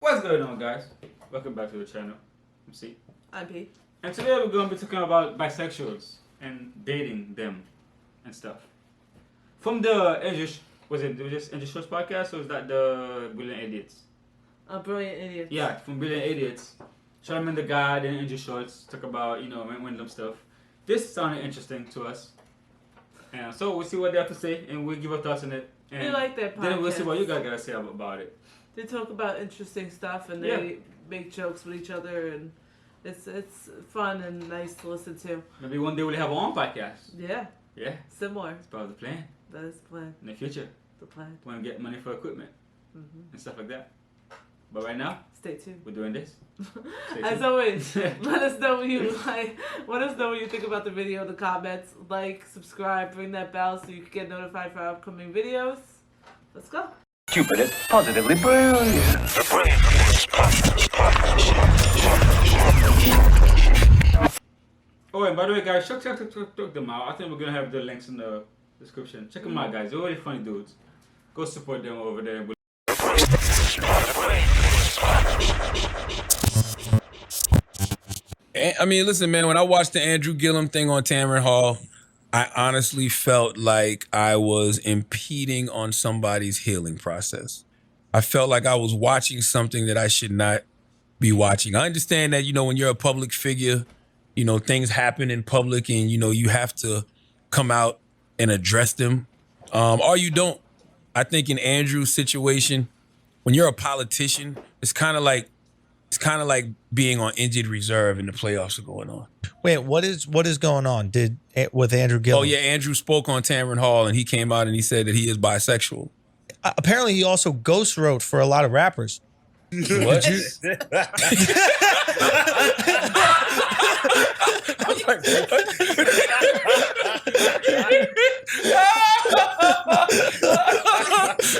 What's going on, guys? Welcome back to the channel. I'm C. I'm P. And today we're going to be talking about bisexuals and dating them and stuff. From the was it just Angel Shorts podcast, or is that the Brilliant Idiots? Brilliant Idiots. Yeah, from Brilliant Idiots. Charlamagne the God and Angel Shorts talk about, random stuff. This sounded interesting to us. And so we'll see what they have to say and we'll give our thoughts on it. And we like that podcast. Then we'll see what you guys got to say about it. They talk about interesting stuff and they make jokes with each other, and it's fun and nice to listen to. Maybe one day we'll have our own podcast. Yeah. Yeah. Similar. It's part of the plan. That is the plan. In the future. The plan. We want to get money for equipment and stuff like that. But right now, stay tuned. We're doing this. As always, let us know what you like. Let us know what you think about the video in the comments. Like, subscribe, ring that bell so you can get notified for our upcoming videos. Let's go. Cupid is positively brilliant. Oh, and by the way, guys, check them out. I think we're gonna have the links in the description. Check them out, guys. They're really funny dudes. Go support them over there. I mean, listen, man, when I watched the Andrew Gillum thing on Tamron Hall, I honestly felt like I was impeding on somebody's healing process. I felt like I was watching something that I should not be watching. I understand that, when you're a public figure, things happen in public and, you have to come out and address them, or you don't. I think in Andrew's situation, when you're a politician, it's kind of like being on injured reserve and the playoffs are going on. Wait, what is going on? With Andrew Gillum? Oh yeah, Andrew spoke on Tamron Hall and he came out and he said that he is bisexual. Apparently, he also ghost wrote for a lot of rappers. What?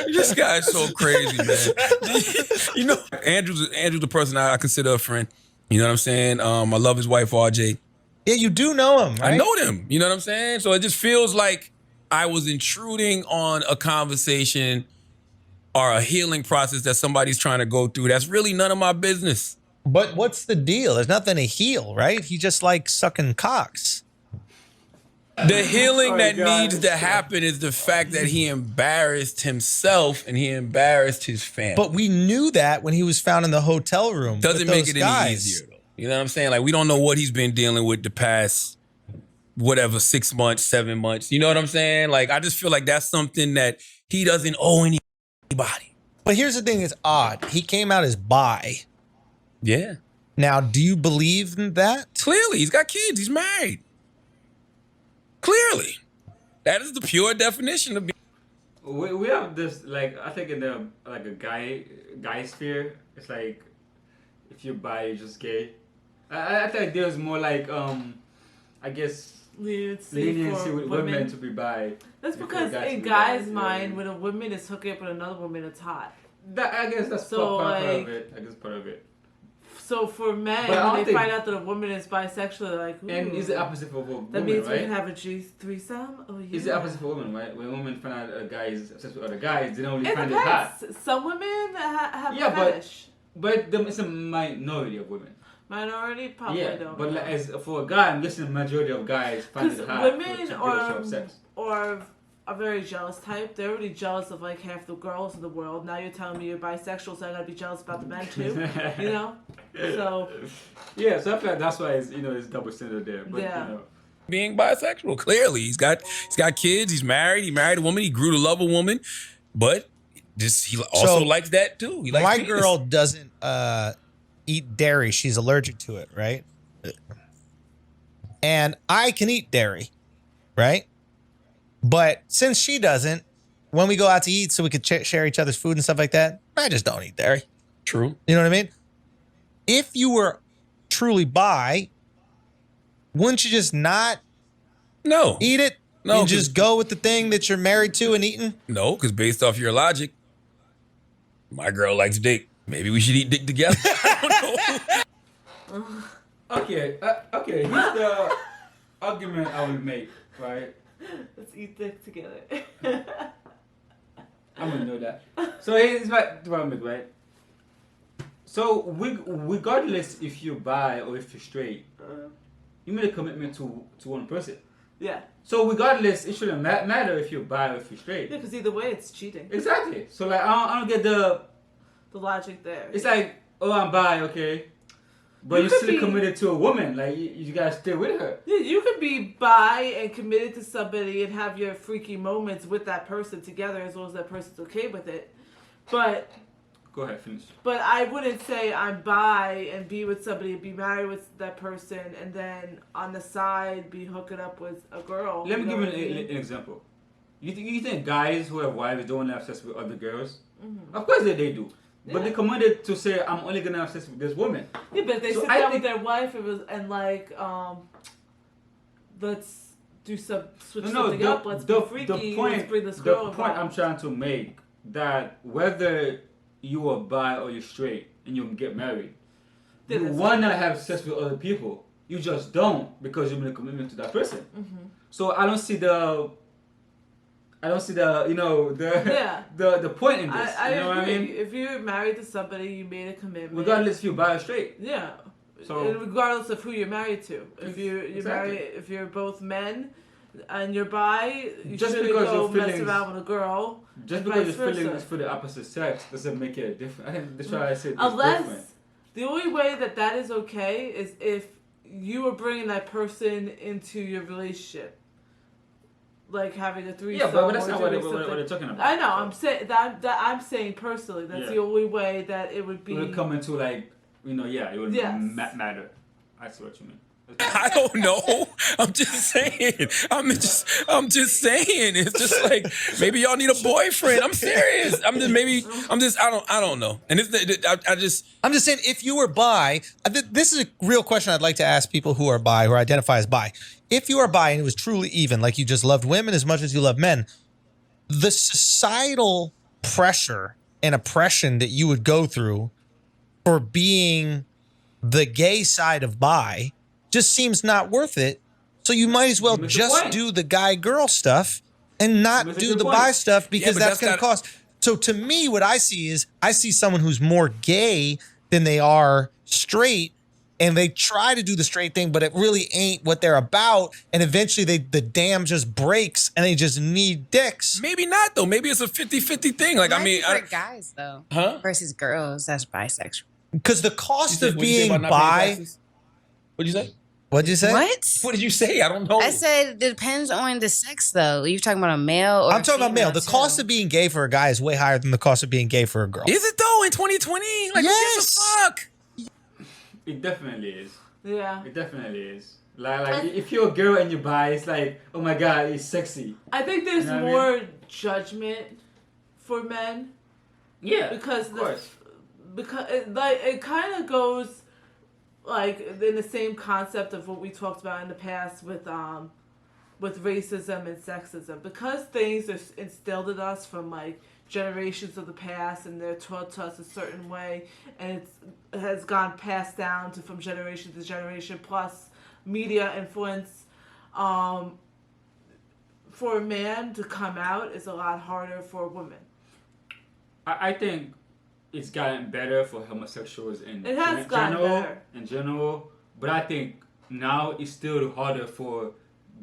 This guy is so crazy, man. Andrew's the person I consider a friend. You know what I'm saying? I love his wife, RJ. Yeah, you do know him, right? I know them. You know what I'm saying? So it just feels like I was intruding on a conversation or a healing process that somebody's trying to go through. That's really none of my business. But what's the deal? There's nothing to heal, right? He just likes sucking cocks. The healing that needs to happen is the fact that he embarrassed himself and he embarrassed his family. But we knew that when he was found in the hotel room. Doesn't make it any easier, though. You know what I'm saying? Like, we don't know what he's been dealing with the past, 6 months, 7 months. You know what I'm saying? Like, I just feel like that's something that he doesn't owe anybody. But here's the thing that's odd. He came out as bi. Yeah. Now, do you believe in that? Clearly, he's got kids. He's married. Clearly. That is the pure definition of being. We have this, I think in the, a guy sphere, it's like, if you're bi, you're just gay. I think there's more I guess, leniency with women to be bi. That's because in guys' mind, when a woman is hooking up with another woman, it's hot. I guess that's part of it. I guess part of it. So for men, when they find out that a woman is bisexual, they're like, ooh. And it's the opposite for women, that means right? we can have a threesome? Oh, yeah. It's the opposite for women, right? When women find out a guy is obsessed with other guys, they don't really find it hot. Some women have a fetish. But it's a minority of women. Minority? Probably don't. But as for a guy, I'm guessing the majority of guys find it hot. Women are very jealous type. They're already jealous of half the girls in the world. Now you're telling me you're bisexual, so I gotta be jealous about the men too. So yeah, so I feel like that's why it's double standard there. But, being bisexual, clearly he's got kids. He's married. He married a woman. He grew to love a woman, but he also likes that too. He likes my penis. girl doesn't eat dairy. She's allergic to it, right? And I can eat dairy, right? But since she doesn't, when we go out to eat so we could share each other's food and stuff like that, I just don't eat dairy. True. You know what I mean? If you were truly bi, wouldn't you just not eat it? No. And just go with the thing that you're married to and eating? No, because based off your logic, my girl likes dick. Maybe we should eat dick together. I don't know. Okay. Here's the argument I would make, right? Let's eat dick together. I'm gonna know that. So here's my problem, right? So regardless if you're bi or if you're straight, you made a commitment to one person. Yeah. So regardless, it shouldn't matter if you're bi or if you're straight. Yeah, because either way, it's cheating. Exactly. So like I don't get the logic there. It's like, oh, I'm bi, okay, but you're still committed to a woman. Like you gotta stay with her. Yeah, you could be bi and committed to somebody and have your freaky moments with that person together as long as that person's okay with it. But go ahead, finish. But I wouldn't say I'm bi and be with somebody and be married with that person and then on the side be hooking up with a girl. Let me give you an example. You think guys who have wives don't have sex with other girls? Mm-hmm. Of course they do. Yeah. But they committed to say, I'm only gonna have sex with this woman. Yeah, but they sit down with their wife and like, let's do something up. Let's be freaky. Let's bring this girl. The point I'm trying to make that whether you are bi or you're straight and you get married, you wanna have sex with other people. You just don't because you made a commitment to that person. Mm-hmm. So I don't see the the point in this. I you know agree. What I mean? If you're married to somebody, you made a commitment. Regardless if you're bi or straight. Yeah. So regardless of who you're married to, if you're married, if you're both men and you're bi, you shouldn't go mess around with a girl. Just because your feeling is for the opposite sex doesn't make it different. I think that's why I said it's unless different. The only way that is okay is if you are bringing that person into your relationship. Like having a threesome. Yeah, but that's not what they're talking about. I know. I'm saying that I'm saying personally. That's the only way that it would be. It would come into like it would matter. I see what you mean. I don't know. I'm just saying. I'm just saying. It's just like maybe y'all need a boyfriend. I'm serious. I don't know. And I'm just saying if you were bi, this is a real question I'd like to ask people who are bi, who identify as bi. If you are bi and it was truly even, like you just loved women as much as you love men, the societal pressure and oppression that you would go through for being the gay side of bi just seems not worth it. So you might as well just do the guy-girl stuff and not do the bi stuff because that's going to cost. So to me, what I see is I see someone who's more gay than they are straight, and they try to do the straight thing, but it really ain't what they're about. And eventually the dam just breaks and they just need dicks. Maybe not, though. Maybe it's a 50-50 thing. Like, I mean, for guys, though, versus girls, that's bisexual. Because the cost of being bi. What'd you say? What'd you say? What did you say? I don't know. I said it depends on the sex, though. You're talking about a male or I'm talking about male. The cost of being gay for a guy is way higher than the cost of being gay for a girl. Is it, though, in 2020? Like, yes. What the fuck? It definitely is. Yeah. It definitely is. Like if you're a girl and you bi, it's like, oh my god, it's sexy. I think there's more judgment for men. Yeah. Because it kind of goes like in the same concept of what we talked about in the past with racism and sexism. Because things are instilled in us from like generations of the past and they're taught to us a certain way and it has gone passed down from generation to generation plus media influence, for a man to come out is a lot harder for a woman. I think it's gotten better for homosexuals in general, but I think now it's still harder for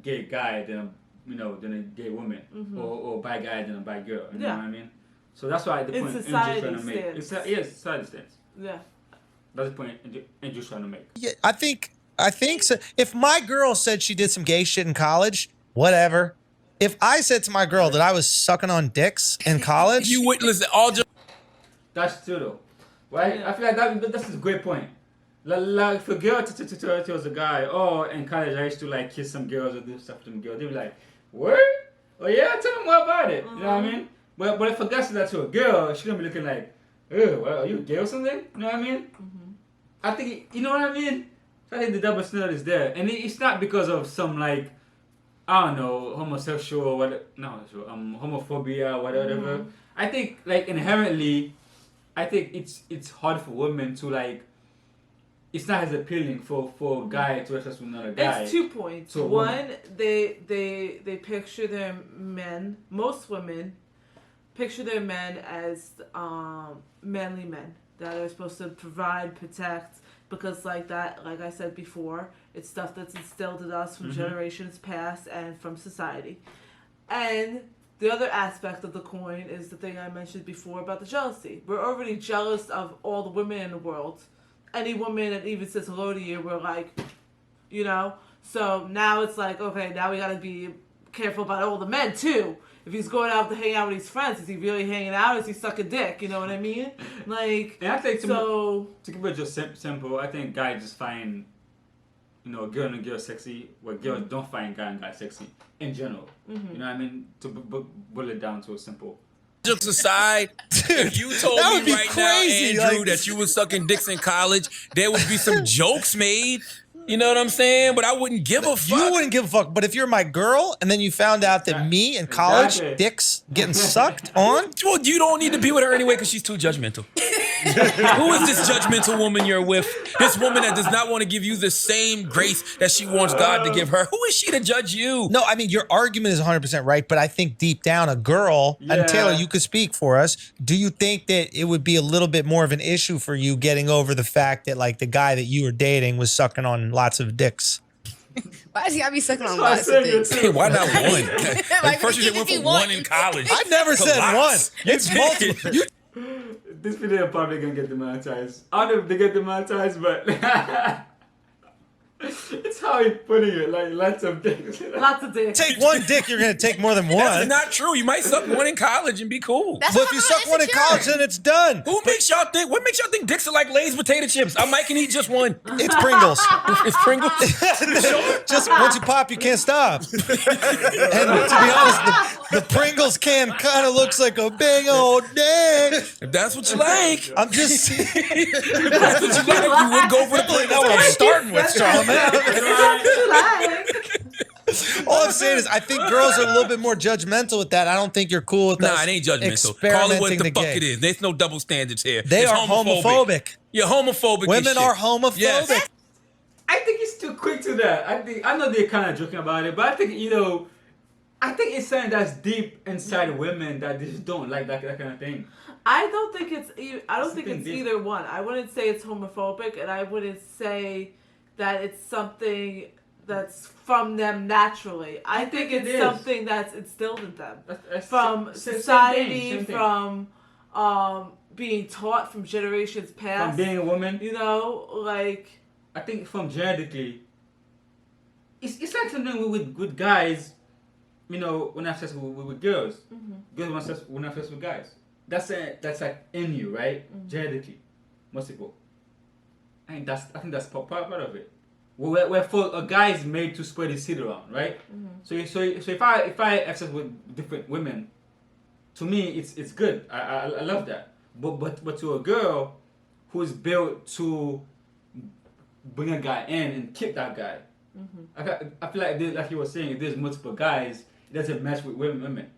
gay guy than a gay woman, or bi guy than a bi girl. You know what I mean? So that's why the point Andrew's trying to make. It's society stance. Yeah. That's the point Andrew's trying to make. Yeah, I think so. If my girl said she did some gay shit in college, whatever. If I said to my girl that I was sucking on dicks in college, you wouldn't listen. All just that's true though, right? I feel like that's a great point. Like for a girl to tell a guy, oh, in college I used to like kiss some girls or do stuff to some girls, they'd be like, what? Oh yeah, tell me more about it. You know what I mean? But if a guy said that to a girl, she's gonna be looking like, oh, well, are you gay or something? You know what I mean? Mm-hmm. I think you know what I mean. I think the double standard is there, and it's not because of some like, I don't know, homosexual or what? No, homophobia, whatever. Mm-hmm. I think like inherently, I think it's hard for women to like. It's not as appealing for a guy to access with another guy. It's 2 points. So one, they picture their men. Most women picture their men as manly men, that are supposed to provide, protect, because like I said before, it's stuff that's instilled in us from generations past and from society. And the other aspect of the coin is the thing I mentioned before about the jealousy. We're already jealous of all the women in the world. Any woman that even says hello to you, we're like, you know? So now it's like, okay, now we gotta be careful about all the men too. If he's going out to hang out with his friends, is he really hanging out? Is he sucking dick? You know what I mean? Like, And I think so... to keep it just simple, I think guys just find, a girl and a girl sexy, where girls don't find guy and guy sexy in general. You know what I mean? To boil it down to a simple. Jokes aside, if you told that would me be right crazy, now, Andrew, like- that you was sucking dicks in college, there would be some jokes made. You know what I'm saying? But I wouldn't give a fuck. You wouldn't give a fuck. But if you're my girl and then you found out that me in college, Exactly. dicks getting sucked on, Well, you don't need to be with her anyway because she's too judgmental. Who is this judgmental woman you're with? This woman that does not want to give you the same grace that she wants God to give her. Who is she to judge you? no, I mean, your argument is 100% right, but I think deep down, a girl, Yeah. and Taylor, you could speak for us. Do you think that it would be a little bit more of an issue for you getting over the fact that, like, the guy that you were dating was sucking on lots of dicks? Why does he gotta be sucking on what I lots of said, things? too. Why not one? Like, First you said if went he for want- one in college. I never To said lots. one. It's multiple. You, This video is probably gonna get demonetized. I don't know if they get demonetized, but it's how he's putting it, like lots of things. Lots of dicks. take one dick, you're going to take more than That's one. not true. You might suck one in college and be cool. That's But what if you I'm suck one in insecure. college, then it's done. Who makes y'all think? What makes y'all think dicks are like Lay's potato chips? I might can eat just one. It's Pringles. It's Pringles. Just once you pop, you can't stop. And to be honest, the Pringles can kind of looks like a big old dick. If that's what you like, I'm just if that's what you like, you would go for the that's what I'm starting with, Charlamagne. All I'm saying is, I think girls are a little bit more judgmental with that. I don't think you're cool with Nah, us it ain't judgmental. Call it what experimenting the the fuck gay. it is. There's no double standards here. They It's are homophobic. You're homophobic. as Women shit. are homophobic. Yes. I think he's too quick to that. I know they're kind of joking about it, but I think I think it's something that's deep inside women that they just don't like that kind of thing. I don't think it's. I don't think Something it's deep. either one. I wouldn't say it's homophobic, and I wouldn't say that it's something that's from them naturally. I think it it's is. something that's instilled in them That's from same society, thing. from being taught from generations past. From being a woman. You know, like I think from genetically, it's like something with guys, when I have sex with girls, girls when I have sex with guys. That's like in you, right? Genetically, most people. I think that's part of it. Where for a guy is made to spread his seed around, right? So if I have sex with different women, to me it's good. I love that. But to a girl who is built to bring a guy in and keep that guy. I feel like you were saying, if there's multiple guys, it doesn't match with women.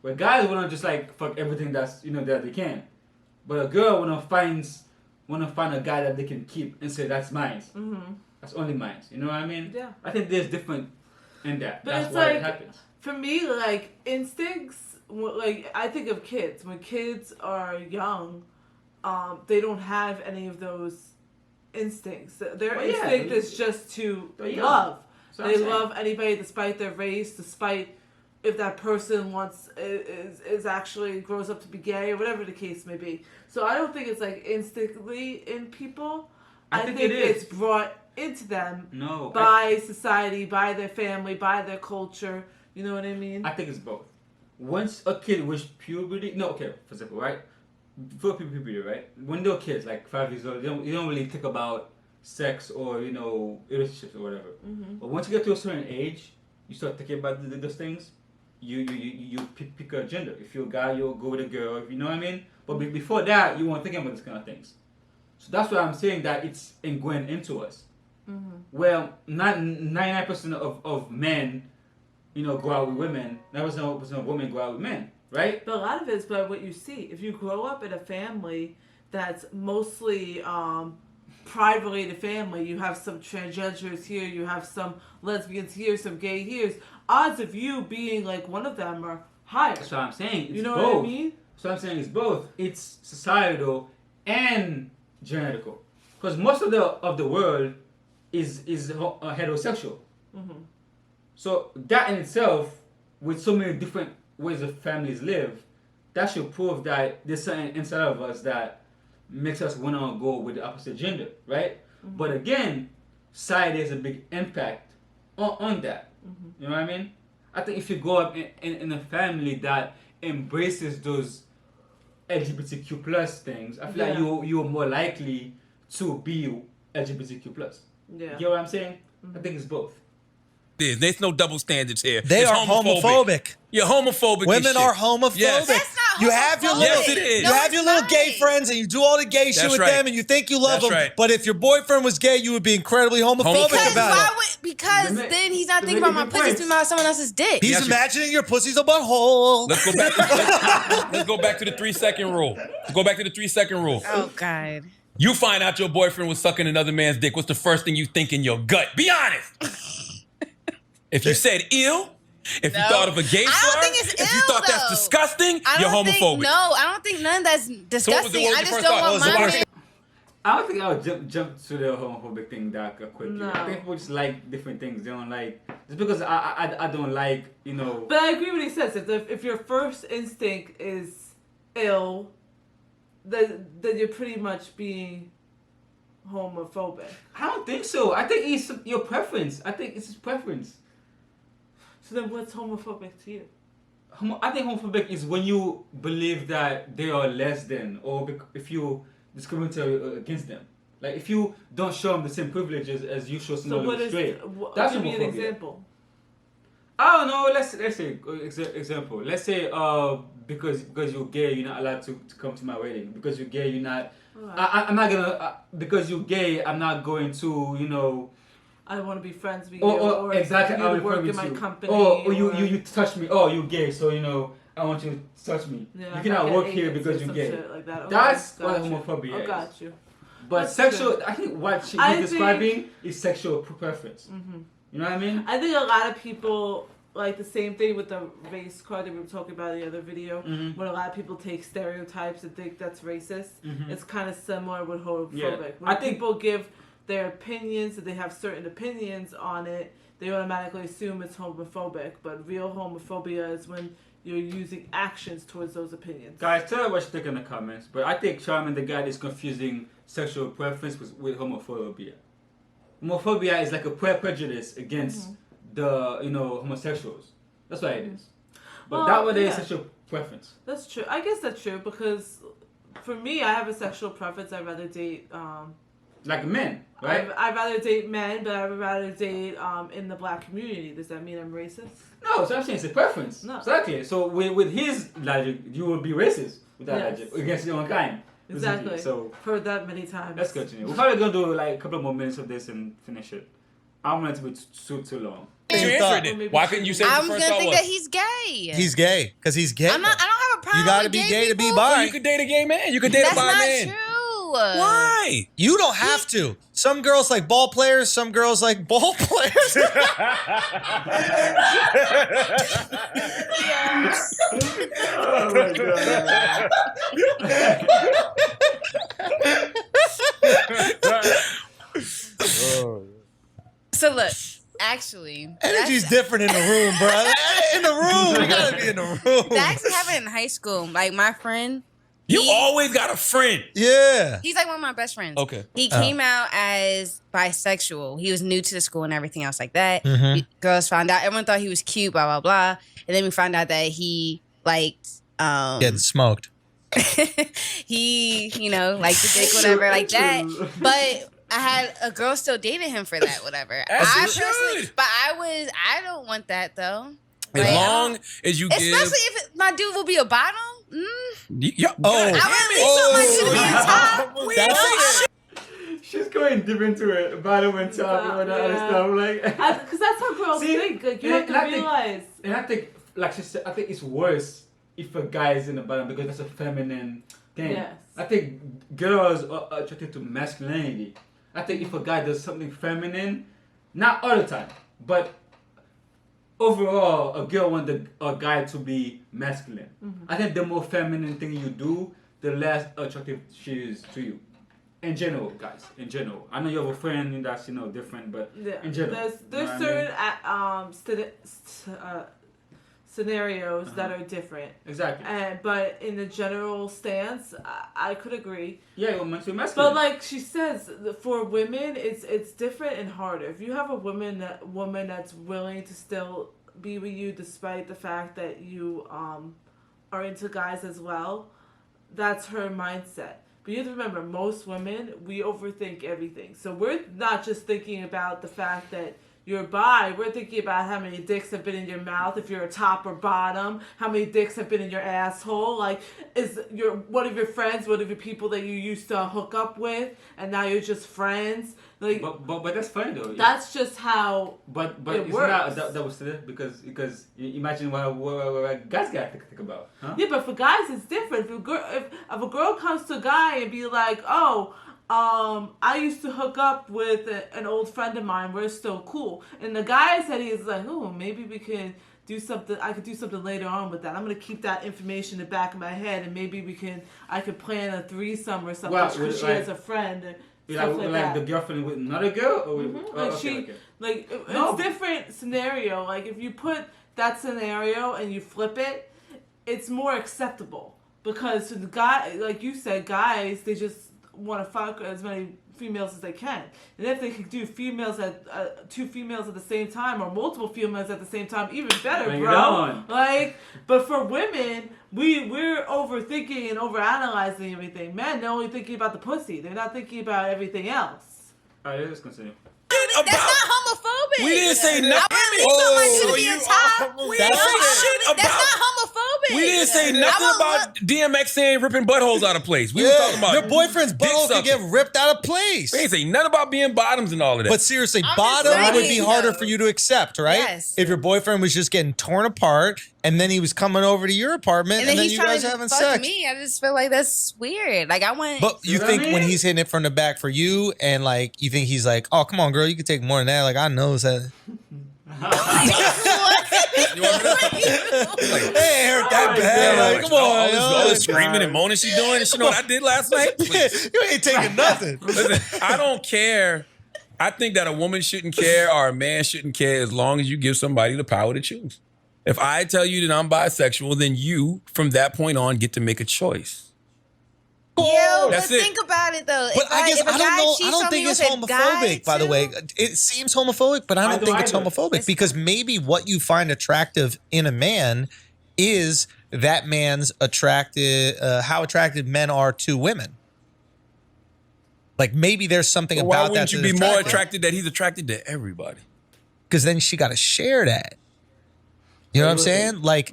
Where guys wanna just like fuck everything that's that they can, but a girl wanna find a guy that they can keep and say that's mine. That's only mine. You know what I mean? Yeah. I think there's different in that. But That's it's why like, it happens. for me, like instincts. Like I think of kids. When kids are young, they don't have any of those instincts. Their Well, yeah, instinct they- is just to they're young. love. That's what I'm They saying. love anybody despite their race, despite if that person is actually grows up to be gay or whatever the case may be. So I don't think it's like instinctively in people. I think it is. it's brought into them No, by society, by their family, by their culture. You know what I mean? I think it's both. Once a kid reaches puberty, for example, right? Before puberty, right? When they're kids, like 5 years old, you don't really think about sex or relationships or whatever. But once you get to a certain age, you start thinking about those things. You pick a gender. If you're a guy, you'll go with a girl. If you know what I mean. But before that, you weren't thinking about these kind of things. So that's why I'm saying that it's ingrained into us. Well, not 99% of men, go out with women. 99% of women go out with men, right? But a lot of it is by what you see. If you grow up in a family that's mostly pride-related family, you have some transgenders here, you have some lesbians here, some gay here. Odds of you being like one of them are higher. That's what I'm saying. It's You know both. what I mean? So I'm saying it's both. It's societal and genetical, because most of the world is heterosexual. So that in itself, with so many different ways of families live, that should prove that there's something inside of us that makes us want to go with the opposite gender, right? But again, society has a big impact on that. You know what I mean? I think if you grow up in a family that embraces those LGBTQ plus things, I feel like you're more likely to be LGBTQ plus. Yeah. You get what I'm saying? I think it's both. There's no double standards here. They It's are homophobic. You're homophobic. and Women shit. are homophobic. Yes. That's not You have your homophobic. little, Yes, it is. you No, have it's your little not. gay friends, and you do all the gay shit That's with right. them, and you think you love That's them. right. But if your boyfriend was gay, you would be incredibly homophobic Because about why it. would? Because The ma- then he's not the thinking about my main pussy, he's point- thinking about someone else's dick. He's Yes, you- imagining your pussy's a butthole. Let's go back. Let's go back to the 3-second rule. Go back to the 3-second rule. Oh God. You find out your boyfriend was sucking another man's dick. What's the first thing you think in your gut? Be honest. If you said ew, if you No. thought of a gay I don't slur, think it's if you ill, thought that's though. disgusting, I you're don't homophobic. think, no, I don't think none of that's disgusting. what was I your just first don't thought? want What was the my worst man. I don't think I would jump to the homophobic thing that quickly. No. I think people just like different things. They don't like just because I don't like, you know. But I agree with what he says. If your first instinct is ill, then you're pretty much being homophobic. I don't think so. I think it's your preference. I think it's his preference. So then what's homophobic to you? I think homophobic is when you believe that they are less than, or if you discriminate against them. Like if you don't show them the same privileges as you show So someone what who's is, straight. that's give me an homophobia. example. I don't know. Let's say example. Let's say because you're gay, you're not allowed to come to my wedding. Because you're gay, you're not. I'm not gonna because you're gay. I'm not going to, you know. I want to be friends with you, Or exactly. you I to would work probably in my too. company. Or you touch me. Oh, you're gay, so you know I want you to touch me. Yeah, You cannot get work here AIDS because or you're some gay. shit like that. Okay, That's got what you. homophobia Oh, is. got you. But That's sexual, good. I think what I he's think- describing is sexual preference. You know what I mean? I think a lot of people like the same thing with the race card that we were talking about in the other video. When a lot of people take stereotypes and think that's racist, it's kind of similar with homophobic. Yeah. When I think- people give their opinions, and they have certain opinions on it, they automatically assume it's homophobic. But real homophobia is when you're using actions towards those opinions. Guys, tell us what you think in the comments. But I think Charmin the guy is confusing sexual preference with homophobia. Homophobia is like a prejudice against the homosexuals. That's what it is. But Well, that one is yeah. sexual preference. That's true. I guess that's true because for me, I have a sexual preference. I'd rather date. Like men, right? I'd rather date men, but I'd rather date in the black community. Does that mean I'm racist? No, so I'm saying it's a preference. No. Exactly. So with his logic, you will be racist with that Yes. logic against your own kind. Exactly. So Heard that many times. let's continue. We're probably gonna do like a couple more minutes of this and finish it. I don't want it to be too long. You Same answered thought. it. Maybe Why she couldn't you did. say I the was first gonna thought think was? that he's gay. He's gay because he's gay. I don't have a problem. You gotta with be gay gay to be people. bi. You could date a gay man. You could date That's a bi not man. true. Why? You don't have to. Some girls like ball players. Some girls like ball players. Oh my god. So look, actually, Energy's different in the room, bro. In the room, we gotta be in the room. that actually happened in high school. Like my friend, You He- always got a friend. Yeah. he's like one of my best friends. Okay. He came out as bisexual. He was new to the school and everything else like that. Mhm. Girls found out. Everyone thought he was cute, blah, blah, blah. And then we found out that he liked, Getting smoked. he, liked the dick, whatever, like that. But I had a girl still dating him for that, whatever. As you I personally, should. but I don't want that though. As Like, I long don't- as you Especially give. if my dude will be a bottom. Yeah. Oh. I would at least want my dude to be a top. That's it. She's going deep into it, bottom and top and all that other Yeah. stuff. Like, Because that's how girls See, think. Like you and have to I think- realize. and I think, like she said, I think it's worse if a guy is in the bottom because that's a feminine thing. Yes. I think girls are attracted to masculinity. I think if a guy does something feminine, not all the time, but overall, a girl wants a guy to be masculine. I think the more feminine thing you do, the less attractive she is to you. In general, guys. In general, I know you have a friend that's different, but in general, there's certain scenarios that are different. Exactly. But in the general stance, I could agree. Yeah, you're masculine. But like she says, for women, it's different and harder. If you have a woman that's willing to still be with you despite the fact that you are into guys as well, that's her mindset. But you have to remember, most women, we overthink everything. So we're not just thinking about the fact that you're bi. We're thinking about how many dicks have been in your mouth, if you're a top or bottom, how many dicks have been in your asshole. Like, is one of your friends, one of your people that you used to hook up with, and now you're just friends. Like, but that's funny though. That's just how. But it it's works. not that was it because you imagine what guys got to think about, huh? Yeah, but for guys it's different. If a girl comes to a guy and be like, oh, I used to hook up with an old friend of mine. We're still cool. And the guy said he's like, oh, maybe we can do something. I could do something later on with that. I'm gonna keep that information in the back of my head, and maybe I could plan a threesome or something because she has a friend. And stuff like that. The girlfriend with another girl, or it's different scenario. Like if you put that scenario and you flip it, it's more acceptable because the guy, like you said, guys they just want to fuck as many females as they can, and if they could do two females at the same time or multiple females at the same time, even better, Bring bro. It on. Like, but for women, we're overthinking and overanalyzing everything. Men, they're only thinking about the pussy. They're not thinking about everything else. Alright, let's continue. That's not homophobic. We didn't say nothing. I want to be a top. We didn't say shit about. That's not homophobic. We didn't say nothing about DMX saying ripping buttholes out of place. We were talking about your boyfriend's dick butthole could sucking. get ripped out of place. We ain't say nothing about being bottoms and all of that. But seriously, I'm bottom just would be saying, harder though. for you to accept, right? Yes. If your boyfriend was just getting torn apart and then he was coming over to your apartment and then he's you trying guys to having fuck sex. me. I just feel like that's weird. Like I want. But you You know what think I mean? when he's hitting it from the back for you and like you think he's like, oh, come on, girl, you can take more than that. Like I know that. You want me to- Like, hey, hurt that bad. Like, come on, all this yo. screaming and moaning she doing. And she know what I did last night. Please. You ain't taking nothing. Listen, I don't care. I think that a woman shouldn't care or a man shouldn't care as long as you give somebody the power to choose. If I tell you that I'm bisexual, then you, from that point on, get to make a choice. Yo, That's but it. think about it though. But I guess if a I guy don't know. cheats I don't on think me it's with a guy, homophobic. By the too, way, it seems homophobic, but I don't think it's either. homophobic because maybe what you find attractive in a man is that man's how attracted men are to women. Like maybe there's something Why about that. wouldn't you be more attracted that he's attracted to everybody? Because then she got to share that. You know what I'm saying? Like,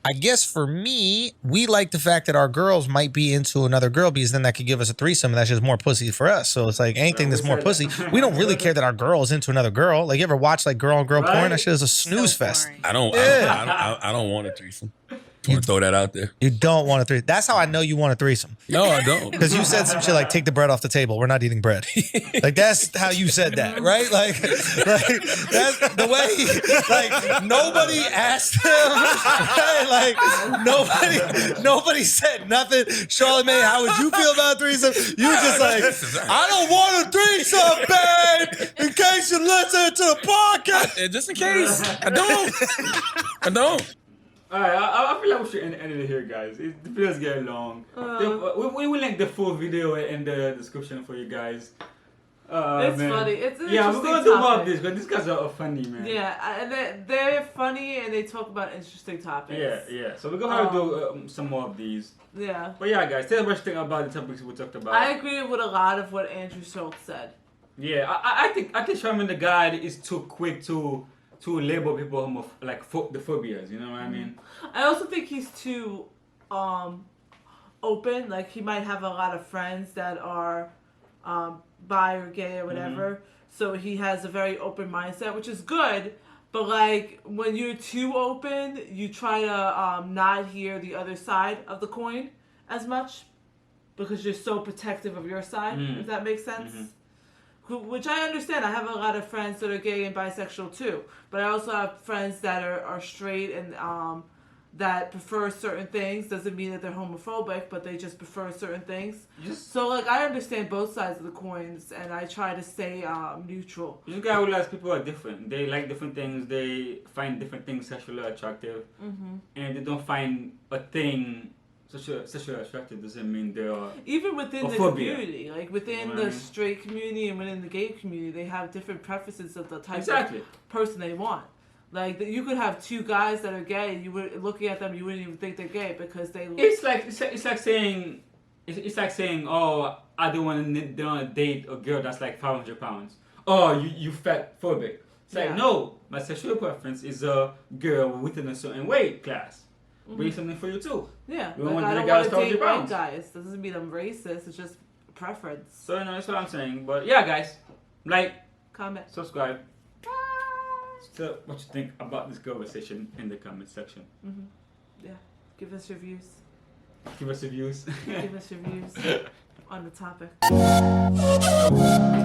I guess for me, we like the fact that our girls might be into another girl because then that could give us a threesome and that's just more pussy for us. So it's like anything that's more pussy. We don't really care that our girl is into another girl. Like you ever watch like girl on girl porn? That shit is a snooze So fest. boring. I don't want a threesome. I want to throw that out there. You don't want a threesome. That's how I know you want a threesome. No, I don't. Because you said some shit like, take the bread off the table. We're not eating bread. Like, that's how you said that, right? Like that's the way, like, nobody asked him. Right? Like, nobody said nothing. Charlamagne, how would you feel about a threesome? You were just like, I don't want a threesome, babe, in case you listen to the podcast. Just in case. I don't. Alright, I feel like we should end it here, guys. The video's getting long. We will link the full video in the description for you guys. It's man. funny. It's an we're interesting gonna do more of topic. this because these guys are funny, man. Yeah, and they're funny and they talk about interesting topics. Yeah. So we're gonna have to do some more of these. Yeah. But yeah, guys, tell us what you think about the topics we talked about. I agree with a lot of what Andrew Schultz said. Yeah, I think Charlamagne the guy is too quick to label people the phobias. You know what I mean? I also think he's too open. Like he might have a lot of friends that are bi or gay or whatever. So he has a very open mindset, which is good. But like when you're too open, you try to not hear the other side of the coin as much because you're so protective of your side. If that makes sense. Which I understand. I have a lot of friends that are gay and bisexual too. But I also have friends that are straight and that prefer certain things doesn't mean that they're homophobic, but they just prefer certain things. Just So like I understand both sides of the coins, and I try to stay neutral. you gotta realize people are different. They like different things. They find different things sexually attractive, and they don't find a thing sexually attractive doesn't mean they are. Even within the Or phobia. community, like within You know what the I mean? straight community and within the gay community, they have different preferences of the type Exactly. of person they want. Like you could have two guys that are gay. You would looking at them, you wouldn't even think they're gay because they. It's like saying it's like saying, oh, I don't want to date a girl that's like 500 pounds. Oh, you fat phobic. It's like, Yeah. no, my sexual preference is a girl within a certain weight class. Be something for you too. Yeah, We like want I the don't guys want to 1,000 date white pounds. guys. Doesn't mean I'm racist. It's just preference. So that's what I'm saying. But yeah, guys, like, Comment. subscribe. So what you think about this conversation in the comment section? Yeah, give us your views. Give us your views. Give us your views on the topic. Bye.